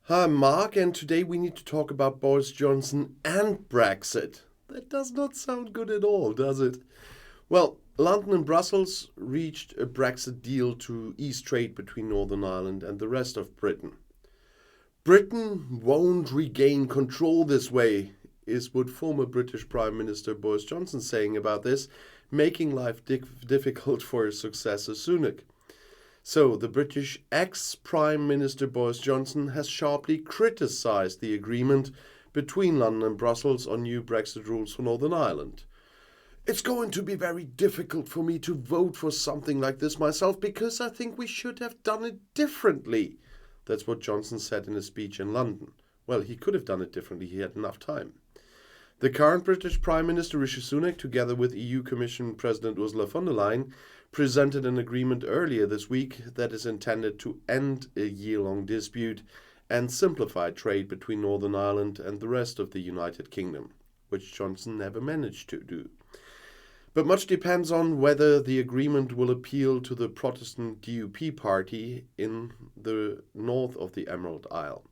Hi, Mark, and today we need to talk about Boris Johnson and Brexit. That does not sound good at all, does it? Well, London and Brussels reached a Brexit deal to ease trade between Northern Ireland and the rest of Britain. Britain won't regain control this way, is what former British Prime Minister Boris Johnson saying about this, making life difficult for his successor Sunak. So, the British ex-Prime Minister Boris Johnson has sharply criticised the agreement between London and Brussels on new Brexit rules for Northern Ireland. It's going to be very difficult for me to vote for something like this myself because I think we should have done it differently. That's what Johnson said in a speech in London. Well, he could have done it differently, he had enough time. The current British Prime Minister Rishi Sunak, together with EU Commission President Ursula von der Leyen, presented an agreement earlier this week that is intended to end a year-long dispute and simplify trade between Northern Ireland and the rest of the United Kingdom, which Johnson never managed to do. But much depends on whether the agreement will appeal to the Protestant DUP party in the north of the Emerald Isle.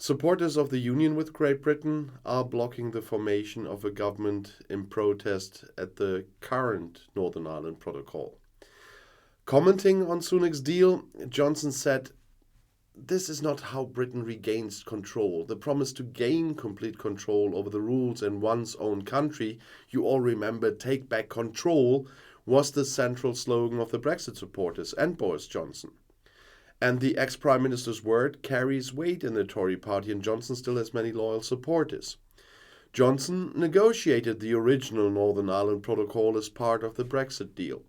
Supporters of the union with Great Britain are blocking the formation of a government in protest at the current Northern Ireland Protocol. Commenting on Sunak's deal, Johnson said, "This is not how Britain regains control. The promise to gain complete control over the rules in one's own country, you all remember, take back control, was the central slogan of the Brexit supporters and Boris Johnson. And the ex-Prime Minister's word carries weight in the Tory party, and Johnson still has many loyal supporters. Johnson negotiated the original Northern Ireland Protocol as part of the Brexit deal.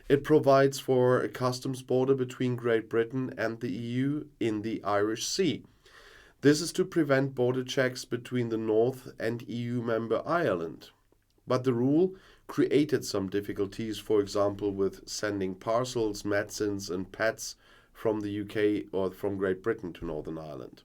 It provides for a customs border between Great Britain and the EU in the Irish Sea. This is to prevent border checks between the North and EU member Ireland. But the rule created some difficulties, for example, with sending parcels, medicines, and pets from the UK or from Great Britain to Northern Ireland.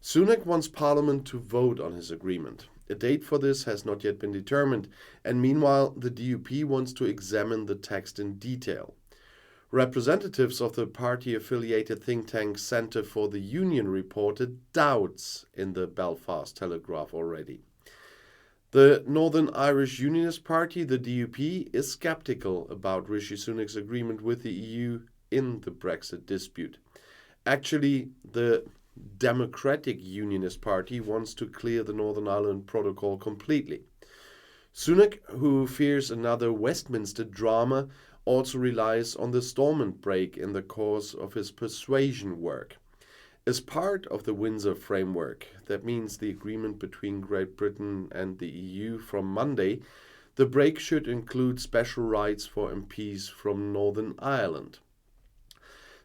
Sunak wants Parliament to vote on his agreement. A date for this has not yet been determined, and meanwhile the DUP wants to examine the text in detail. Representatives of the party-affiliated think tank Centre for the Union reported doubts in the Belfast Telegraph already. The Northern Irish Unionist Party, the DUP, is sceptical about Rishi Sunak's agreement with the EU in the Brexit dispute. Actually, the Democratic Unionist Party wants to clear the Northern Ireland Protocol completely. Sunak, who fears another Westminster drama, also relies on the Stormont break in the course of his persuasion work. As part of the Windsor framework, that means the agreement between Great Britain and the EU from Monday, the break should include special rights for MPs from Northern Ireland.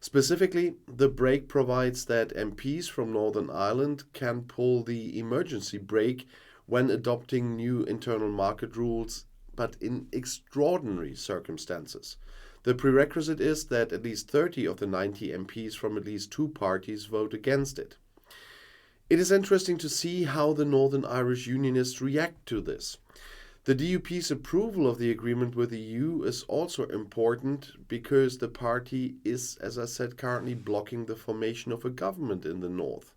Specifically, the break provides that MPs from Northern Ireland can pull the emergency brake when adopting new internal market rules, but in extraordinary circumstances. The prerequisite is that at least 30 of the 90 MPs from at least two parties vote against it. It is interesting to see how the Northern Irish Unionists react to this. The DUP's approval of the agreement with the EU is also important because the party is, as I said, currently blocking the formation of a government in the north,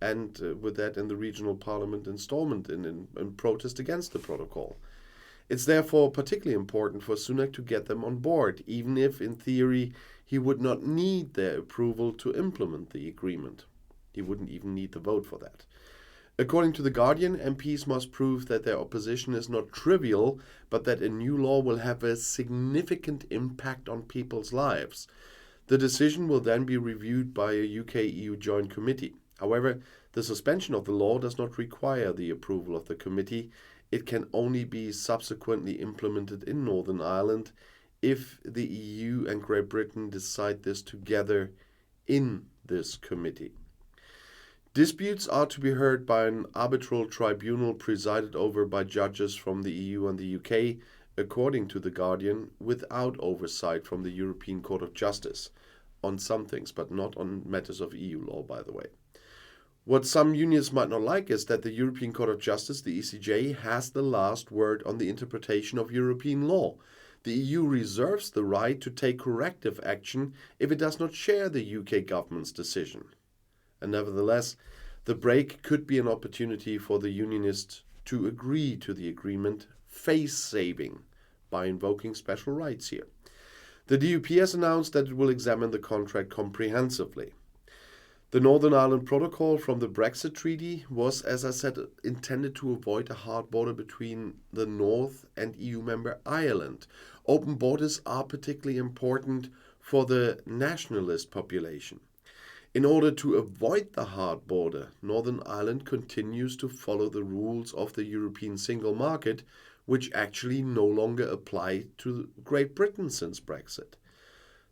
and with that in the regional parliament in Stormont in protest against the protocol. It's therefore particularly important for Sunak to get them on board, even if in theory he would not need their approval to implement the agreement. He wouldn't even need the vote for that. According to The Guardian, MPs must prove that their opposition is not trivial, but that a new law will have a significant impact on people's lives. The decision will then be reviewed by a UK-EU joint committee. However, the suspension of the law does not require the approval of the committee. It can only be subsequently implemented in Northern Ireland if the EU and Great Britain decide this together in this committee. Disputes are to be heard by an arbitral tribunal presided over by judges from the EU and the UK, according to The Guardian, without oversight from the European Court of Justice, on some things, but not on matters of EU law, by the way. What some unions might not like is that the European Court of Justice, the ECJ, has the last word on the interpretation of European law. The EU reserves the right to take corrective action if it does not share the UK government's decision. And nevertheless, the break could be an opportunity for the Unionists to agree to the agreement, face saving by invoking special rights here. The DUP has announced that it will examine the contract comprehensively. The Northern Ireland Protocol from the Brexit Treaty was, as I said, intended to avoid a hard border between the North and EU member Ireland. Open borders are particularly important for the nationalist population. In order to avoid the hard border, Northern Ireland continues to follow the rules of the European single market, which actually no longer apply to Great Britain since Brexit.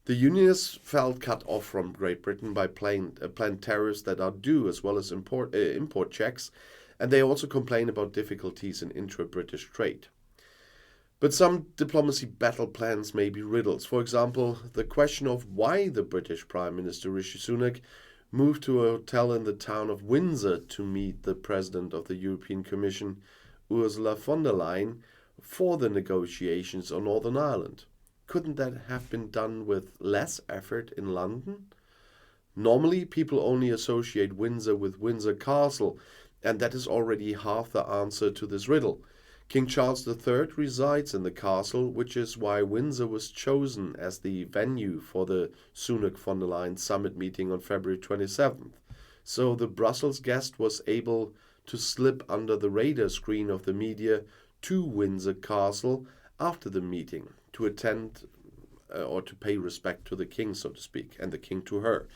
The Unionists felt cut off from Great Britain by planned tariffs that are due, as well as import checks, and they also complain about difficulties in intra-British trade. But some diplomacy battle plans may be riddles. For example, the question of why the British Prime Minister Rishi Sunak moved to a hotel in the town of Windsor to meet the President of the European Commission, Ursula von der Leyen, for the negotiations on Northern Ireland. Couldn't that have been done with less effort in London? Normally, people only associate Windsor with Windsor Castle, and that is already half the answer to this riddle. King Charles III resides in the castle, which is why Windsor was chosen as the venue for the Sunak-von der Leyen summit meeting on February 27th. So the Brussels guest was able to slip under the radar screen of the media to Windsor Castle after the meeting to attend or to pay respect to the king, so to speak, and the king to her,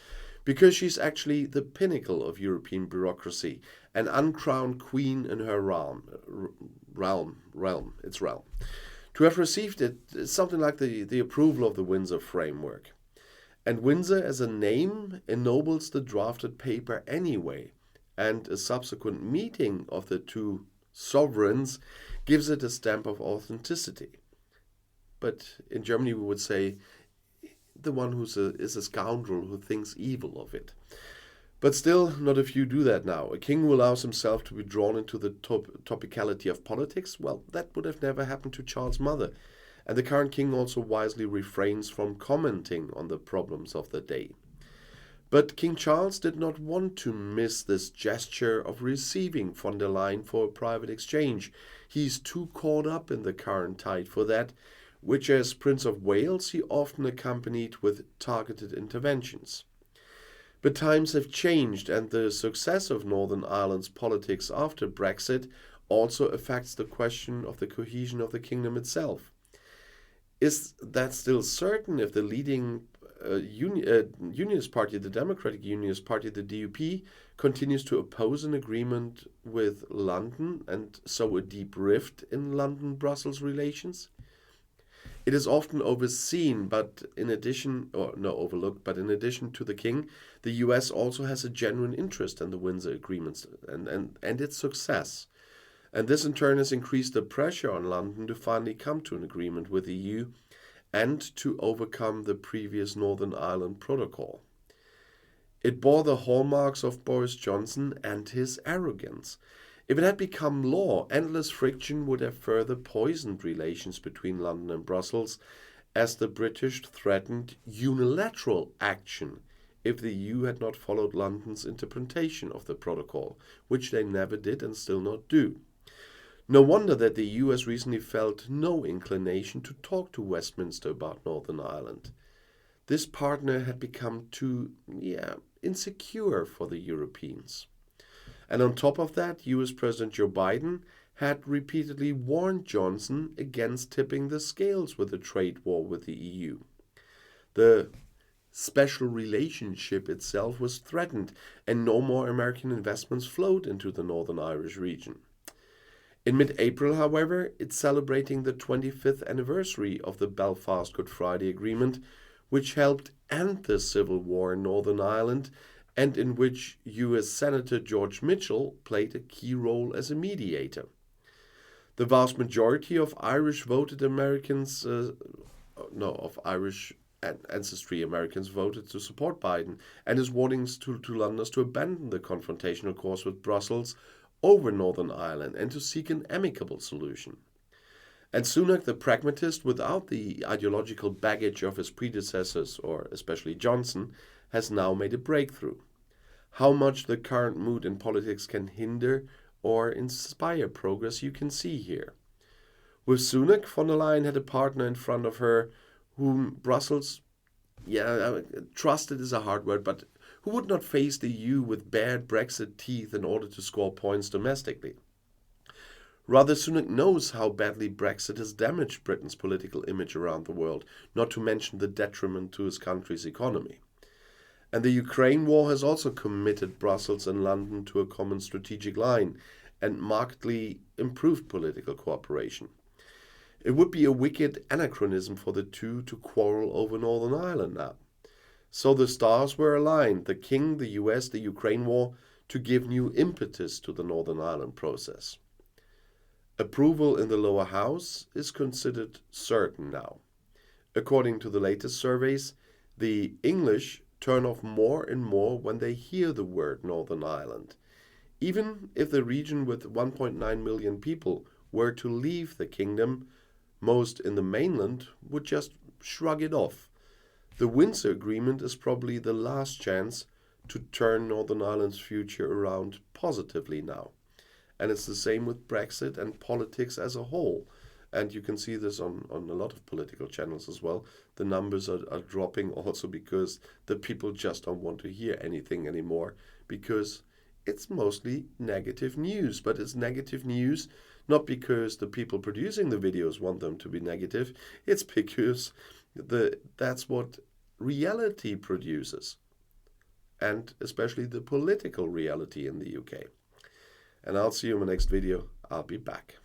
because she's actually the pinnacle of European bureaucracy, an uncrowned queen in her realm. To have received it is something like the approval of the Windsor Framework. And Windsor as a name ennobles the drafted paper anyway, and a subsequent meeting of the two sovereigns gives it a stamp of authenticity. But in Germany we would say the one who is a scoundrel who thinks evil of it. But still, not a few do that now. A king who allows himself to be drawn into the topicality of politics, well, that would have never happened to Charles' mother. And the current king also wisely refrains from commenting on the problems of the day. But King Charles did not want to miss this gesture of receiving von der Leyen for a private exchange. He's too caught up in the current tide for that, which as Prince of Wales he often accompanied with targeted interventions. But times have changed, and the success of Northern Ireland's politics after Brexit also affects the question of the cohesion of the kingdom itself. Is that still certain if the leading Unionist Party, the Democratic Unionist Party, the DUP, continues to oppose an agreement with London and sow a deep rift in London-Brussels relations? It is often overlooked, but in addition to the king, the US also has a genuine interest in the Windsor agreements and its success. And this in turn has increased the pressure on London to finally come to an agreement with the EU and to overcome the previous Northern Ireland Protocol. It bore the hallmarks of Boris Johnson and his arrogance. If it had become law, endless friction would have further poisoned relations between London and Brussels, as the British threatened unilateral action if the EU had not followed London's interpretation of the protocol, which they never did and still not do. No wonder that the EU has recently felt no inclination to talk to Westminster about Northern Ireland. This partner had become too, insecure for the Europeans. And on top of that, US President Joe Biden had repeatedly warned Johnson against tipping the scales with a trade war with the EU. The special relationship itself was threatened, and no more American investments flowed into the Northern Irish region. In mid-April, however, it's celebrating the 25th anniversary of the Belfast Good Friday Agreement, which helped end the civil war in Northern Ireland and in which US Senator George Mitchell played a key role as a mediator. The vast majority of Irish ancestry Americans voted to support Biden, and his warnings to Londoners to abandon the confrontational course with Brussels over Northern Ireland and to seek an amicable solution. And Sunak, the pragmatist, without the ideological baggage of his predecessors, or especially Johnson, has now made a breakthrough. How much the current mood in politics can hinder or inspire progress you can see here. With Sunak, von der Leyen had a partner in front of her whom Brussels, trusted is a hard word, but who would not face the EU with bared Brexit teeth in order to score points domestically. Rather, Sunak knows how badly Brexit has damaged Britain's political image around the world, not to mention the detriment to his country's economy. And the Ukraine war has also committed Brussels and London to a common strategic line and markedly improved political cooperation. It would be a wicked anachronism for the two to quarrel over Northern Ireland now. So the stars were aligned, the King, the US, the Ukraine war, to give new impetus to the Northern Ireland process. Approval in the lower house is considered certain now. According to the latest surveys, the English turn off more and more when they hear the word Northern Ireland. Even if the region with 1.9 million people were to leave the kingdom, most in the mainland would just shrug it off. The Windsor Agreement is probably the last chance to turn Northern Ireland's future around positively now. And it's the same with Brexit and politics as a whole. And you can see this on a lot of political channels as well. The numbers are dropping also because the people just don't want to hear anything anymore, because it's mostly negative news. But it's negative news not because the people producing the videos want them to be negative. It's because that's what reality produces, and especially the political reality in the UK. And I'll see you in my next video. I'll be back.